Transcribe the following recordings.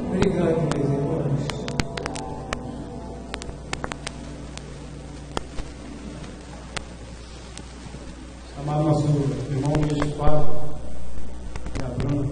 Obrigado, meus irmãos. Chamar nosso irmão Luiz Fábio e a Bruna.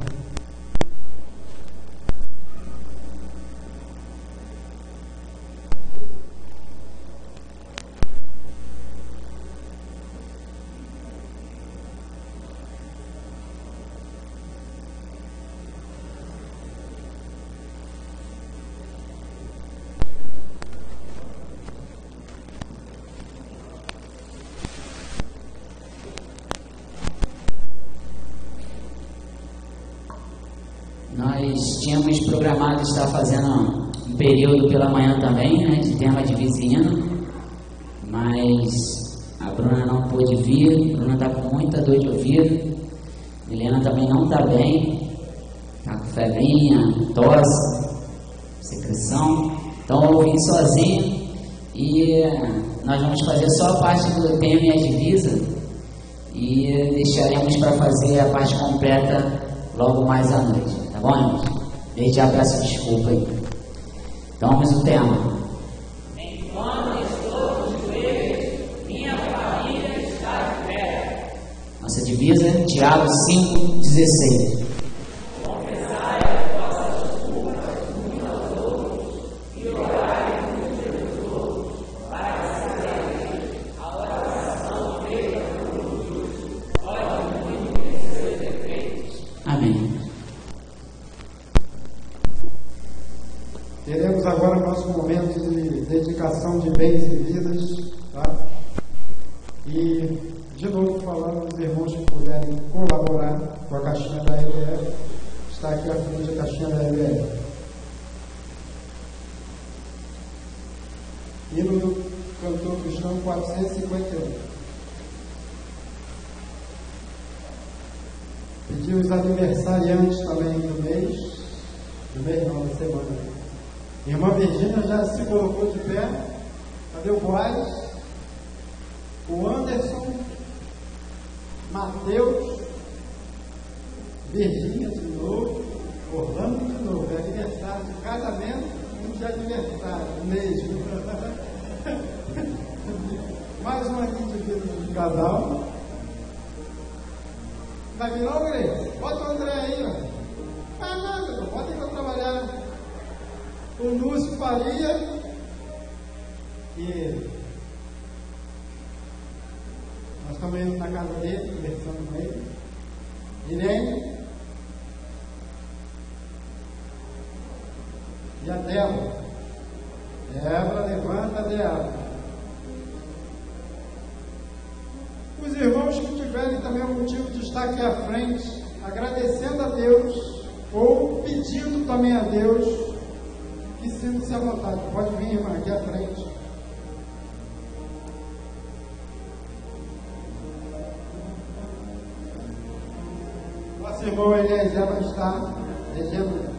Nós tínhamos programado estar fazendo um período pela manhã também, né, de tema de visina, mas a Bruna não pôde vir. A Bruna está com muita dor de ouvido, Helena também não está bem, está com febrinha, tosse, secreção, então eu vim sozinho e nós vamos fazer só a parte do tema e a divisa e deixaremos para fazer a parte completa logo mais à noite. Tá bom, irmãos? Desde já peço desculpa aí. Então vamos ao tema. Enquanto estou de joelhos, minha família está de pé. Nossa divisa, Tiago 5,16. Confessai as vossas culpas uns aos outros e orai uns pelos outros, para que sabeis a oração feita por um justo pode diminuir seus efeitos. Amém. Teremos agora o nosso momento de dedicação de bens e vidas, tá? E, de novo, falando aos irmãos que puderem colaborar com a caixinha da EBF, está aqui à frente a caixinha da EBF. Hino do cantor cristão 451. Pedir os aniversariantes também do mês não, da semana. Irmã Virgínia já se colocou de pé. Cadê o Boaz? O Anderson, Mateus, Virgínia de novo, Orlando de novo. É aniversário de casamento e de aniversário mesmo. Mais um aqui de vida de casal. Vai vir não, Grace? Bota o André aí, ó. Ah, nada, pode ir para trabalhar. O Lúcio Faria e nós estamos indo na casa dele, conversando com ele. Irene e a Débora. Débora, levanta a Débora. Os irmãos que tiverem também um motivo de estar aqui à frente, agradecendo a Deus ou pedindo também a Deus, que sinta-se à vontade. Pode vir, irmã, aqui à frente. Nosso irmão Eliezer vai estar dezembro.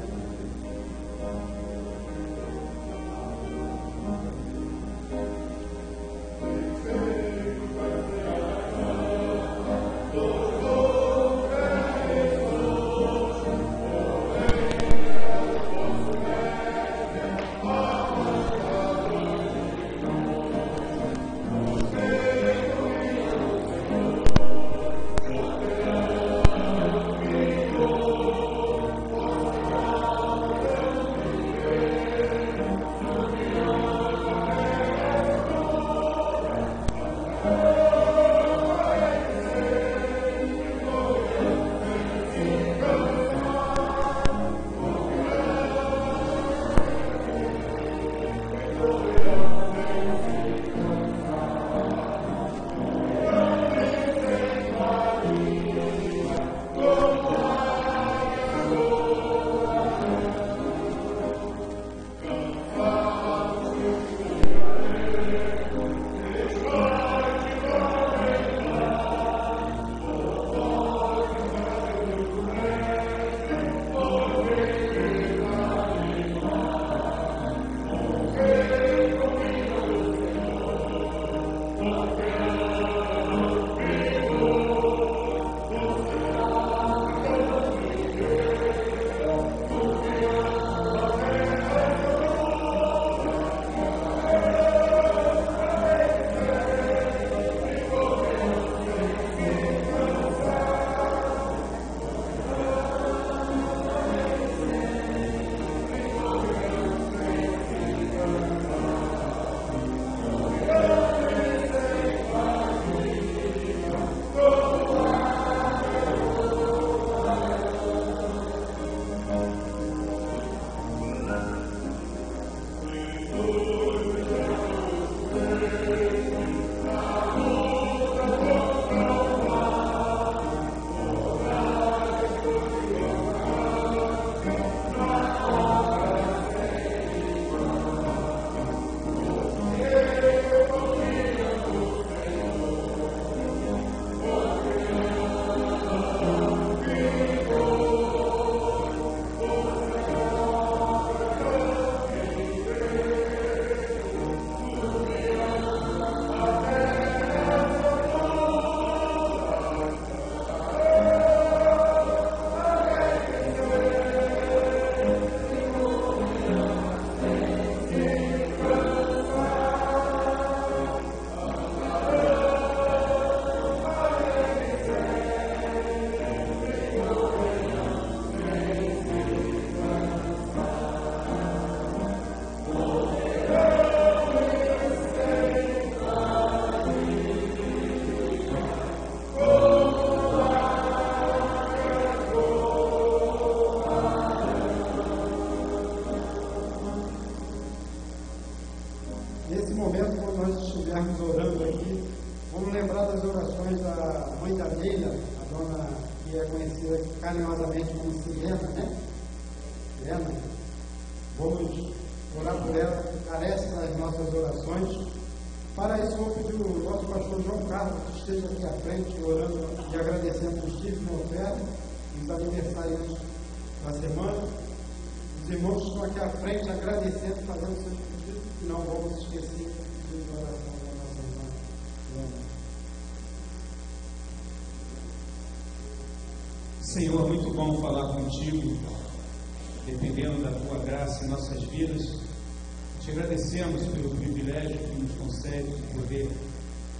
esteja aqui à frente, orando e agradecendo os dízimos e ofertas, os aniversariantes da semana. Os irmãos que estão aqui à frente agradecendo, fazendo seus pedidos, e não vamos esquecer de oração da nossa irmã Ana. Senhor, muito bom falar contigo, dependendo da tua graça em nossas vidas. Te agradecemos pelo privilégio que nos concede de poder,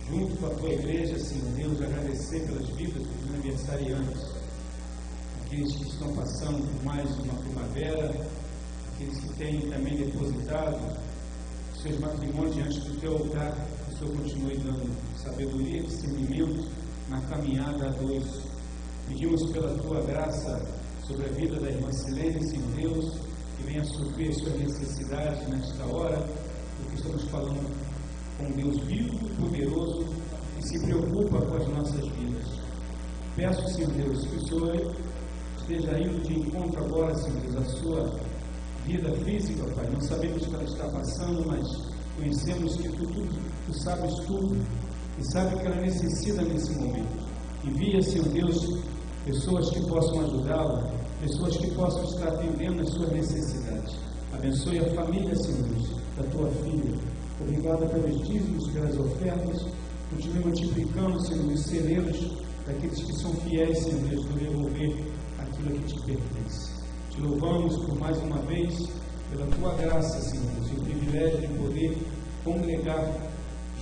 junto com a tua igreja, Senhor Deus, agradecer pelas vidas dos aniversariantes, aqueles que estão passando por mais uma primavera, aqueles que têm também depositado seus matrimônios diante do teu altar. Que o Senhor continue dando sabedoria e discernimento na caminhada a dois. Pedimos pela tua graça sobre a vida da irmã Silene, Senhor Deus, que venha suprir as suas necessidades nesta hora, porque estamos falando com Deus vivo, poderoso, que se preocupa com as nossas vidas. Peço, Senhor Deus, que o Senhor esteja indo de encontro agora, Senhor Deus, a sua vida física, Pai. Não sabemos o que ela está passando, mas conhecemos que Tu sabes tudo e sabe o que ela necessita nesse momento. Envia, Senhor Deus, pessoas que possam ajudá-la, pessoas que possam estar atendendo às suas necessidades. Abençoe a família, Senhor Deus, da tua filha. Obrigado pelos dízimos, pelas ofertas. Continue multiplicando, Senhor, os celeiros daqueles que são fiéis, Senhor Deus, por devolver aquilo que te pertence. Te louvamos por mais uma vez, pela tua graça, Senhor Deus, e o privilégio de poder congregar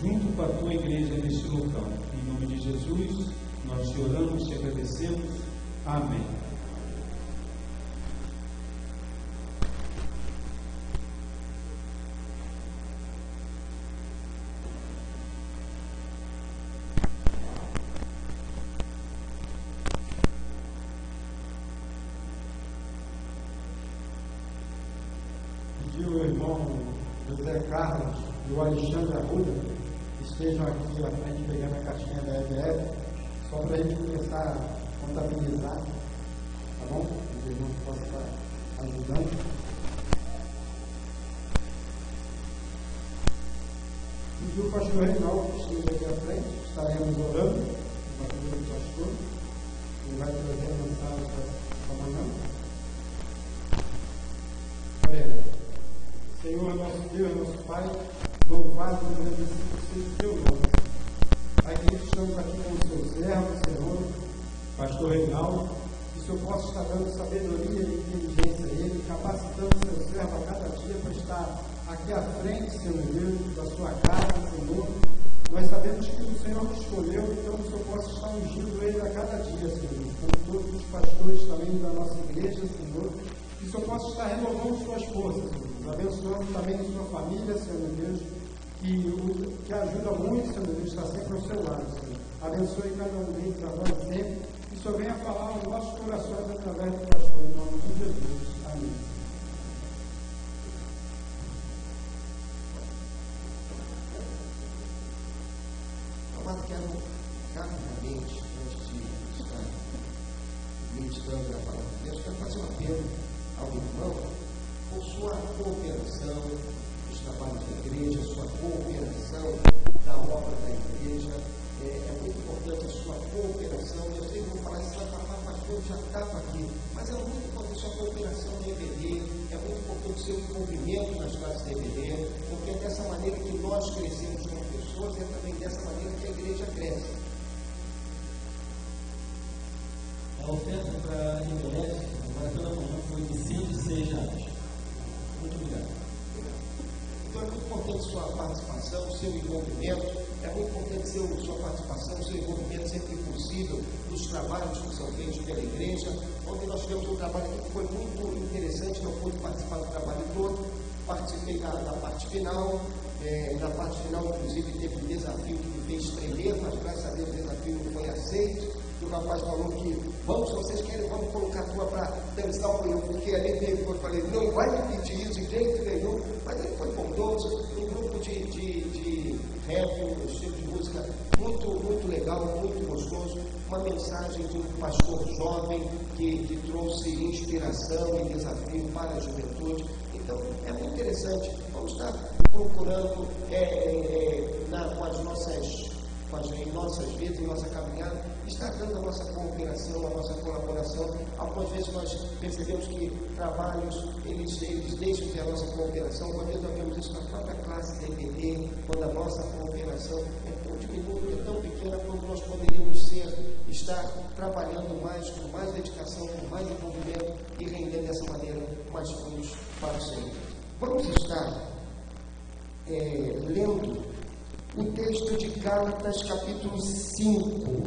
junto com a tua igreja neste local. Em nome de Jesus, nós te oramos, te agradecemos. Amém. Pedi o irmão José Carlos e o Alexandre Arruda que estejam aqui à frente pegando a caixinha da EBF, só para a gente começar a contabilizar, tá bom? Os irmãos possam estar ajudando. Pedi o pastor Reinaldo que esteja aqui à frente, estaremos orando com a ajuda do pastor. Ele vai trazer a mensagem para amanhã. Oremos. Senhor, nosso Deus, nosso Pai, louvado e agradecido seja o teu nome. Pai, que estamos aqui com o seu servo, Senhor, pastor Reinaldo, que o Senhor possa estar dando sabedoria e inteligência a ele, capacitando o seu servo a cada dia para estar aqui à frente, Senhor Deus, da sua casa, Senhor. Nós sabemos que o Senhor nos escolheu, então o Senhor possa estar ungindo ele a cada dia, Senhor, como todos os pastores também da nossa igreja, Senhor, que o Senhor possa estar renovando suas forças, Senhor, abençoando também a sua família, Senhor Deus, que ajuda muito, Senhor Deus, está sempre ao seu lado, Senhor. Abençoe cada um deles agora e sempre, que o Senhor venha falar aos nossos corações através do pastor, em nome de Jesus. Amém. Amado, quero rapidamente, antes de estar meditando na palavra de Deus, quero fazer um apelo ao irmão por sua cooperação nos trabalhos da igreja, sua cooperação na obra da igreja. É muito importante a sua cooperação. Eu sei que vou falar isso lá para falar, pastor, já estava aqui, mas é muito importante a sua cooperação no EBD, é muito importante o seu envolvimento nas classes de EBD, porque é dessa maneira que nós crescemos como pessoas, é também dessa maneira que a igreja cresce. A oferta para a IBF, agora pela manhã, foi de R$106. Muito obrigado. Então é muito importante sua participação, seu envolvimento, é muito importante sua participação, seu envolvimento sempre que possível nos trabalhos que são feitos pela igreja. Ontem nós tivemos um trabalho que foi muito interessante, não pude participar do trabalho todo, participei da parte final. Na parte final, inclusive, teve um desafio que me fez tremer, mas graças a Deus o desafio não foi aceito. O rapaz falou que, vamos, se vocês querem, vamos colocar a tua para dançar o hino, porque ali teve, eu falei, não vai me pedir isso de jeito nenhum, mas ele foi bondoso, um grupo de rap, um estilo de música muito, muito legal, muito gostoso, uma mensagem de um pastor jovem que trouxe inspiração e desafio para a juventude. Então, é muito interessante. Vamos estar procurando com as nossas em nossas vidas, em nossa caminhada, está dando a nossa cooperação, a nossa colaboração. Algumas vezes nós percebemos que trabalhos, eles deixam de ter a nossa cooperação. Uma vez nós vemos isso na própria classe da EPD, quando a nossa cooperação é tão diminuta, é tão pequena, quando nós poderíamos estar trabalhando mais, com mais dedicação, com mais envolvimento e rendendo dessa maneira mais frutos para o Senhor. Vamos estar lendo o texto de Gálatas, capítulo 5,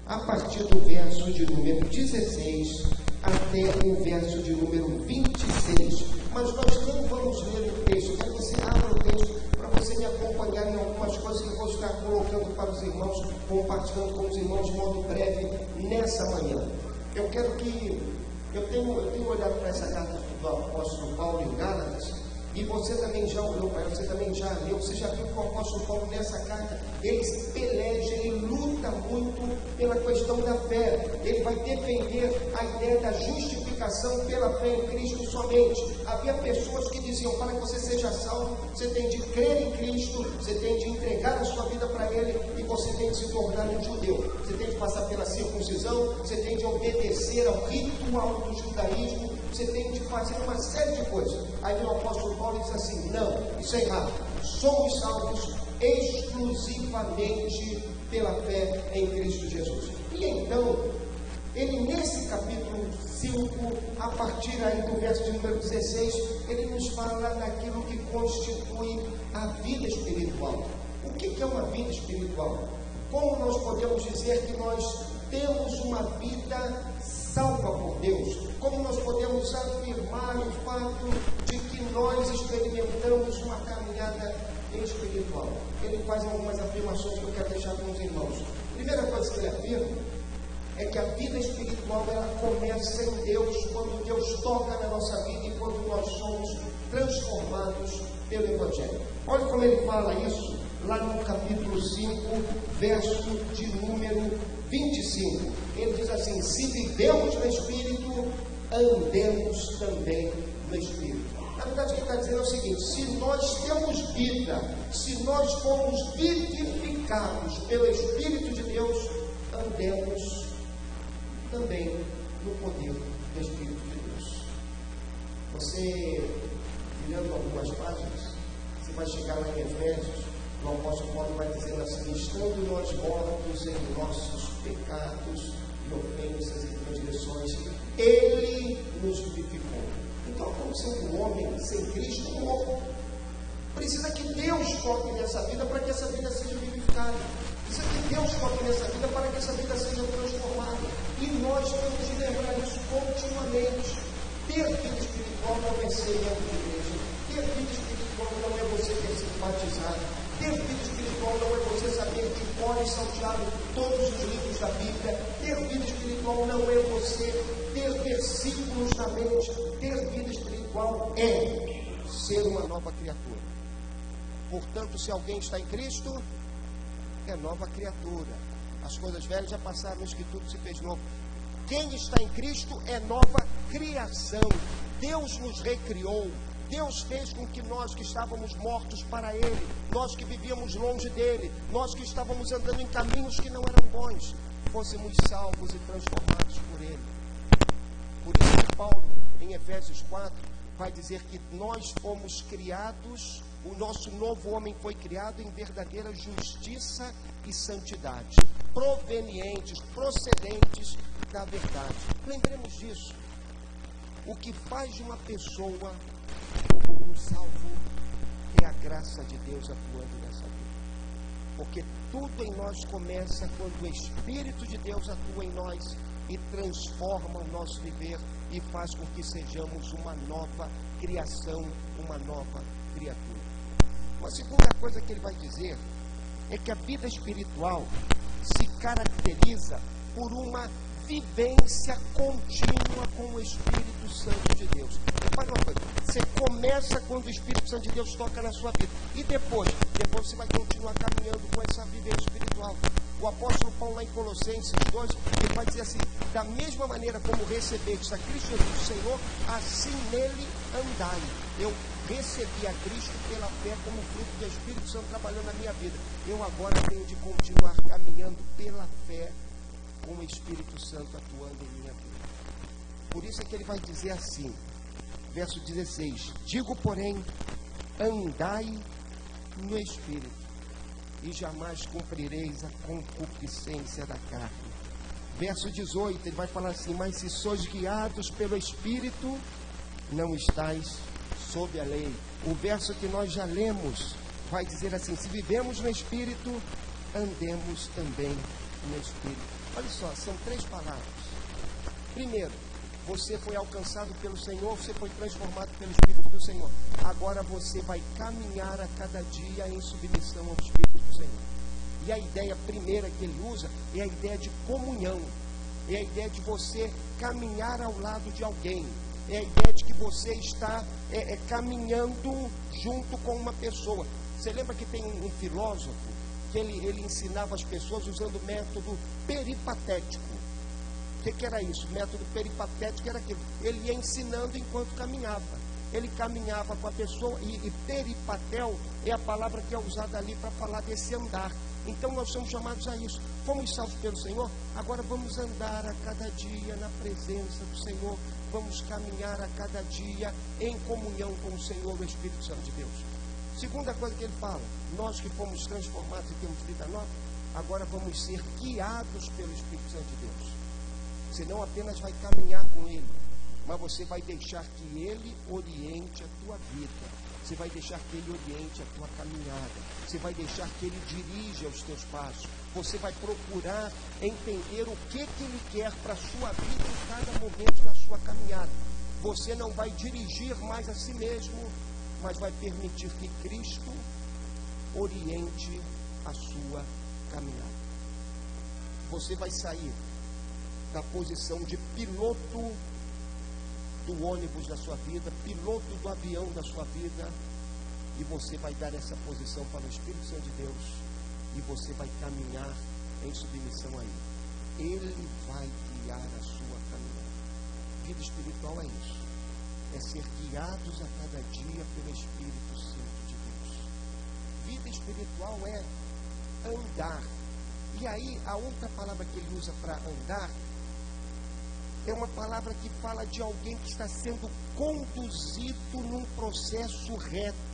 a partir do verso de número 16 até o verso de número 26. Mas nós não vamos ler o texto, quero que você abra o texto para você me acompanhar em algumas coisas que eu vou estar colocando para os irmãos, compartilhando com os irmãos de modo breve nessa manhã. Eu tenho olhado para essa carta do apóstolo Paulo em Gálatas, e você também já olhou para ela, você também já leu, você já viu que o apóstolo Paulo nessa carta, ele peleja, ele luta muito pela questão da fé. Ele vai defender a ideia da justificação pela fé em Cristo somente. Havia pessoas que diziam, para que você seja salvo, você tem de crer em Cristo, você tem de entregar a sua vida para Ele e você tem de se tornar um judeu. Você tem de passar pela circuncisão, você tem de obedecer ao ritual do judaísmo, você tem de fazer uma série de coisas. Aí o apóstolo Paulo diz assim, não, isso é errado. Somos salvos exclusivamente pela fé em Cristo Jesus. E então, ele nesse capítulo 5, a partir aí do verso de número 16, ele nos fala daquilo que constitui a vida espiritual. O que é uma vida espiritual? Como nós podemos dizer que nós temos uma vida salva por Deus? Como nós podemos afirmar o fato de que nós experimentamos uma caminhada espiritual? Ele faz algumas afirmações que eu quero deixar com os irmãos. A primeira coisa que ele afirma é que a vida espiritual ela começa em Deus, quando Deus toca na nossa vida e quando nós somos transformados pelo Evangelho. Olha como ele fala isso lá no capítulo 5, verso de número 25. Ele diz assim, se vivemos no Espírito, andemos também no Espírito. Na verdade, o que ele está dizendo é o seguinte, se nós temos vida, se nós fomos vivificados pelo Espírito de Deus, andemos também no poder do Espírito de Deus. Você, virando algumas páginas, você vai chegar lá em Efésios, o apóstolo Paulo vai dizendo assim, estando nós mortos em nossos pecados e ofensas e transgressões, Ele nos vivificou. Então, como sendo um homem sem Cristo, morto, precisa que Deus toque nessa vida para que essa vida seja vivificada. Precisa que Deus toque nessa vida para que essa vida seja transformada. E nós temos de lembrar isso continuamente. Ter vida espiritual não é ser membro de igreja. Ter vida espiritual não é você ter sido batizado. Ter vida espiritual não é você saber de cor e salteado todos os livros da Bíblia. Ter vida espiritual não é você ter versículos na mente. Ter vida espiritual é ser uma nova criatura. Portanto, se alguém está em Cristo, é nova criatura. As coisas velhas já passaram, isso que tudo se fez novo. Quem está em Cristo é nova criação. Deus nos recriou. Deus fez com que nós que estávamos mortos para Ele, nós que vivíamos longe dEle, nós que estávamos andando em caminhos que não eram bons, fôssemos salvos e transformados por Ele. Por isso que Paulo, em Efésios 4, vai dizer que nós fomos criados, o nosso novo homem foi criado em verdadeira justiça e santidade, provenientes, procedentes da verdade. Lembremos disso. O que faz de uma pessoa um salvo é a graça de Deus atuando nessa vida. Porque tudo em nós começa quando o Espírito de Deus atua em nós e transforma o nosso viver e faz com que sejamos uma nova criação, uma nova criatura. Uma segunda coisa que ele vai dizer é que a vida espiritual se caracteriza por uma vivência contínua com o Espírito Santo de Deus. Repare uma coisa, você começa quando o Espírito Santo de Deus toca na sua vida. E depois você vai continuar caminhando com essa vivência espiritual. O apóstolo Paulo, lá em Colossenses 2, ele vai dizer assim: da mesma maneira como recebeste a Cristo Jesus Senhor, assim nele andai. Eu recebi a Cristo pela fé como fruto do Espírito Santo trabalhando na minha vida. Eu agora tenho de continuar caminhando pela fé com o Espírito Santo atuando em minha vida. Por isso é que ele vai dizer assim, verso 16: digo, porém, andai no Espírito, e jamais cumprireis a concupiscência da carne. Verso 18, ele vai falar assim: mas se sois guiados pelo Espírito, não estáis sob a lei. O verso que nós já lemos vai dizer assim: se vivemos no Espírito, andemos também no Espírito. Olha só, são 3 palavras. Primeiro, você foi alcançado pelo Senhor, você foi transformado pelo Espírito do Senhor. Agora você vai caminhar a cada dia em submissão ao Espírito do Senhor. E a ideia primeira que ele usa é a ideia de comunhão. É a ideia de você caminhar ao lado de alguém. É a ideia de que você está caminhando junto com uma pessoa. Você lembra que tem um filósofo que ele ensinava as pessoas usando o método peripatético. O que era isso? O método peripatético era aquilo. Ele ia ensinando enquanto caminhava. Ele caminhava com a pessoa e peripatel é a palavra que é usada ali para falar desse andar. Então nós somos chamados a isso. Fomos salvos pelo Senhor, agora vamos andar a cada dia na presença do Senhor. Vamos caminhar a cada dia em comunhão com o Senhor, o Espírito Santo de Deus. Segunda coisa que ele fala: nós que fomos transformados e temos vida nova, agora vamos ser guiados pelo Espírito Santo de Deus. Você não apenas vai caminhar com Ele, mas você vai deixar que Ele oriente a tua vida. Você vai deixar que Ele oriente a tua caminhada. Você vai deixar que Ele dirija os teus passos. Você vai procurar entender o que Ele quer para a sua vida em cada momento da sua caminhada. Você não vai dirigir mais a si mesmo, mas vai permitir que Cristo oriente a sua caminhada. Você vai sair da posição de piloto do ônibus da sua vida, piloto do avião da sua vida, e você vai dar essa posição para o Espírito Santo de Deus, e você vai caminhar em submissão a Ele. Ele vai guiar a sua caminhada. Vida espiritual é isso, é ser guiados a cada dia pelo Espírito Santo de Deus. Vida espiritual é andar. E aí a outra palavra que ele usa para andar é uma palavra que fala de alguém que está sendo conduzido num processo reto.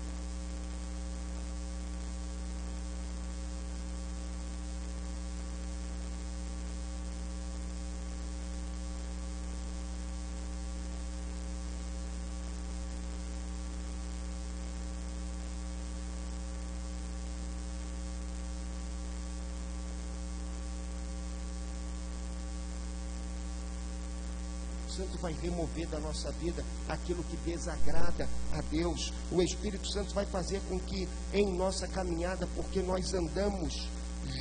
O Santo vai remover da nossa vida aquilo que desagrada a Deus. O Espírito Santo vai fazer com que em nossa caminhada, porque nós andamos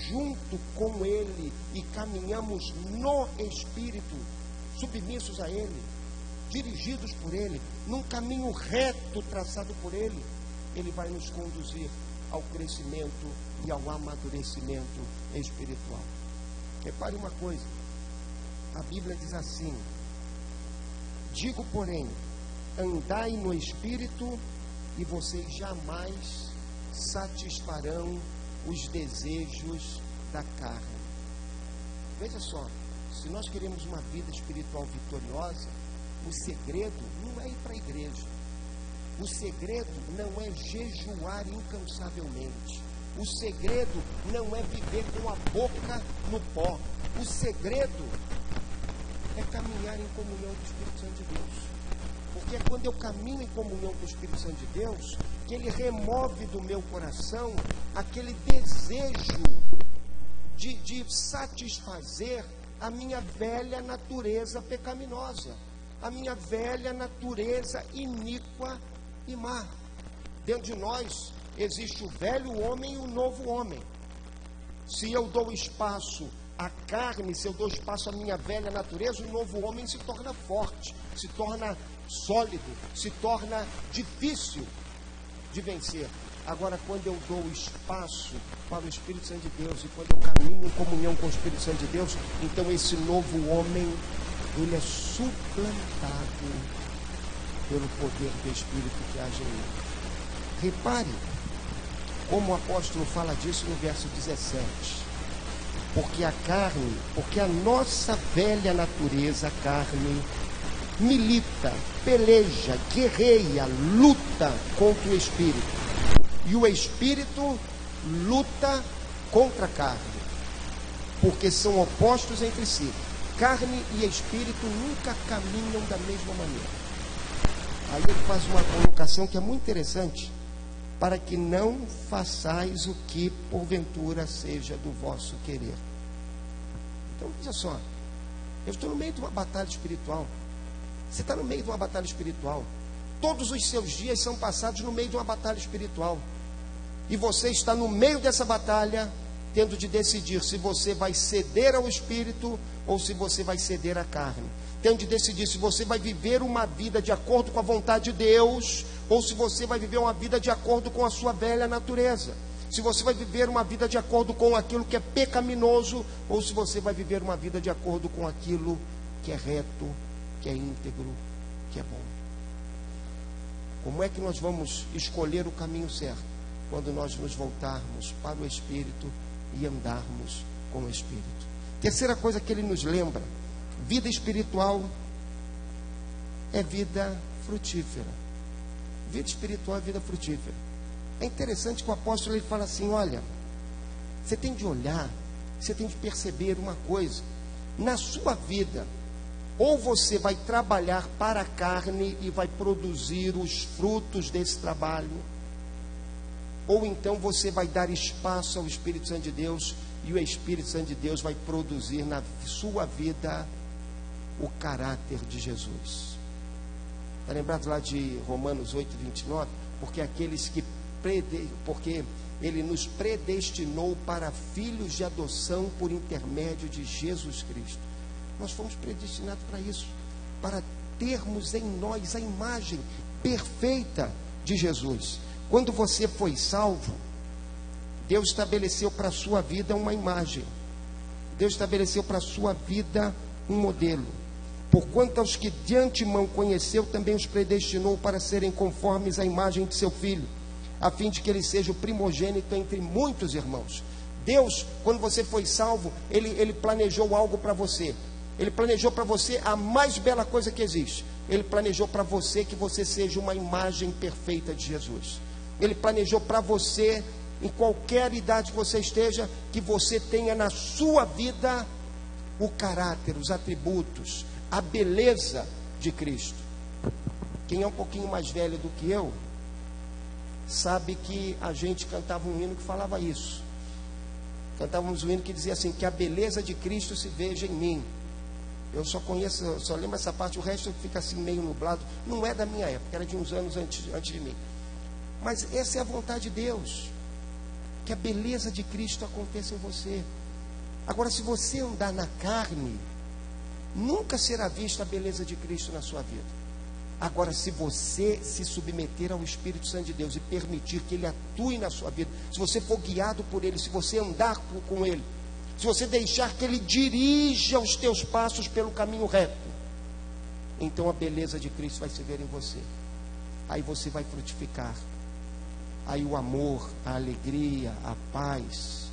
junto com Ele e caminhamos no Espírito, submissos a Ele, dirigidos por Ele, num caminho reto traçado por Ele, Ele vai nos conduzir ao crescimento e ao amadurecimento espiritual. Repare uma coisa, a Bíblia diz assim: digo, porém, andai no Espírito e vocês jamais satisfarão os desejos da carne. Veja só, se nós queremos uma vida espiritual vitoriosa, o segredo não é ir para a igreja. O segredo não é jejuar incansavelmente. O segredo não é viver com a boca no pó. O segredo é caminhar em comunhão com o Espírito Santo de Deus. Porque é quando eu caminho em comunhão com o Espírito Santo de Deus que Ele remove do meu coração aquele desejo de satisfazer a minha velha natureza pecaminosa, a minha velha natureza iníqua e má. Dentro de nós existe o velho homem e o novo homem. Se eu dou espaço à carne, se eu dou espaço à minha velha natureza, o novo homem se torna forte, se torna sólido, se torna difícil de vencer. Agora, quando eu dou espaço para o Espírito Santo de Deus e quando eu caminho em comunhão com o Espírito Santo de Deus, então esse novo homem, ele é suplantado pelo poder do Espírito que age em mim. Repare como o apóstolo fala disso no verso 17. Porque a carne, porque a nossa velha natureza, a carne, milita, peleja, guerreia, luta contra o Espírito. E o Espírito luta contra a carne, porque são opostos entre si. Carne e Espírito nunca caminham da mesma maneira. Aí ele faz uma colocação que é muito interessante: para que não façais o que porventura seja do vosso querer. Então veja só, eu estou no meio de uma batalha espiritual. Você está no meio de uma batalha espiritual. Todos os seus dias são passados no meio de uma batalha espiritual. E você está no meio dessa batalha, tendo de decidir se você vai ceder ao Espírito ou se você vai ceder à carne. Tendo de decidir se você vai viver uma vida de acordo com a vontade de Deus ou se você vai viver uma vida de acordo com a sua velha natureza. Se você vai viver uma vida de acordo com aquilo que é pecaminoso ou se você vai viver uma vida de acordo com aquilo que é reto, que é íntegro, que é bom. Como é que nós vamos escolher o caminho certo? Quando nós nos voltarmos para o Espírito e andarmos com o Espírito. Terceira coisa que ele nos lembra: vida espiritual é vida frutífera. Vida espiritual é vida frutífera. É interessante que o apóstolo ele fala assim: olha, você tem de olhar, você tem de perceber uma coisa. Na sua vida, ou você vai trabalhar para a carne e vai produzir os frutos desse trabalho, ou então você vai dar espaço ao Espírito Santo de Deus e o Espírito Santo de Deus vai produzir na sua vida o caráter de Jesus. Está lembrado lá de Romanos 8, 29? Porque Ele nos predestinou para filhos de adoção por intermédio de Jesus Cristo. Nós fomos predestinados para isso, para termos em nós a imagem perfeita de Jesus. Quando você foi salvo, Deus estabeleceu para a sua vida uma imagem. Deus estabeleceu para a sua vida um modelo. Porquanto aos que de antemão conheceu, também os predestinou para serem conformes à imagem de seu Filho, a fim de que ele seja o primogênito entre muitos irmãos. Deus, quando você foi salvo, Ele planejou algo para você. Ele planejou para você a mais bela coisa que existe. Ele planejou para você que você seja uma imagem perfeita de Jesus. Ele planejou para você, em qualquer idade que você esteja, que você tenha na sua vida o caráter, os atributos, a beleza de Cristo. Quem é um pouquinho mais velho do que eu, sabe que a gente cantava um hino que falava isso. Cantávamos um hino que dizia assim: que a beleza de Cristo se veja em mim. Eu só lembro essa parte, o resto fica assim meio nublado. Não é da minha época, era de uns anos antes de mim. Mas essa é a vontade de Deus, que a beleza de Cristo aconteça em você. Agora, se você andar na carne, nunca será vista a beleza de Cristo na sua vida. Agora, se você se submeter ao Espírito Santo de Deus e permitir que Ele atue na sua vida, se você for guiado por Ele, se você andar com Ele, se você deixar que Ele dirija os teus passos pelo caminho reto, então a beleza de Cristo vai se ver em você. Aí você vai frutificar. Aí o amor, a alegria, a paz,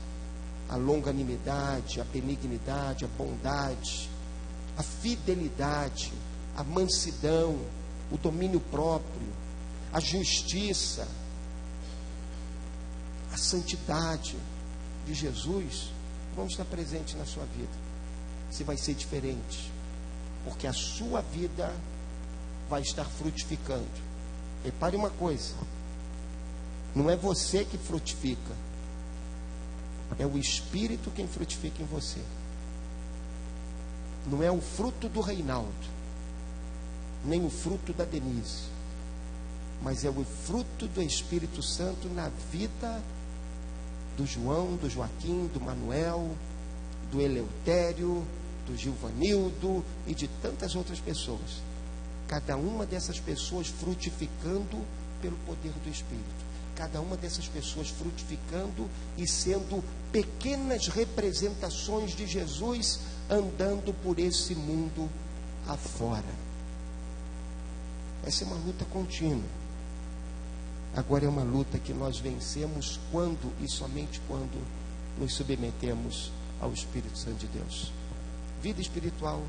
a longanimidade, a benignidade, a bondade, a fidelidade, a mansidão, o domínio próprio, a justiça, a santidade de Jesus vão estar presentes na sua vida. Você vai ser diferente, porque a sua vida vai estar frutificando. Repare uma coisa: não é você que frutifica, é o Espírito quem frutifica em você. Não é o fruto do Reinaldo, nem o fruto da Denise, mas é o fruto do Espírito Santo na vida do João, do Joaquim, do Manuel, do Eleutério, do Gilvanildo e de tantas outras pessoas. Cada uma dessas pessoas frutificando pelo poder do Espírito. cada uma dessas pessoas frutificando e sendo pequenas representações de Jesus andando por esse mundo afora. Essa é uma luta contínua. Agora é uma luta que nós vencemos quando e somente quando nos submetemos ao Espírito Santo de Deus. Vida espiritual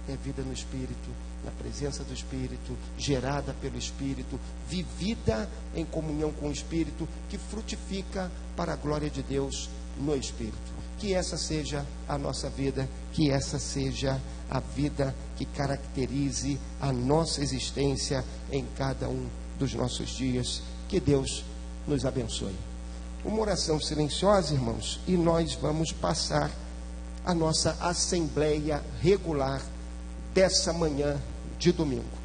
é vida no Espírito, na presença do Espírito, gerada pelo Espírito, vivida em comunhão com o Espírito, que frutifica para a glória de Deus no Espírito. Que essa seja a nossa vida, que essa seja a vida que caracterize a nossa existência em cada um dos nossos dias. Que Deus nos abençoe. Uma oração silenciosa, irmãos, e nós vamos passar a nossa assembleia regular dessa manhã de domingo.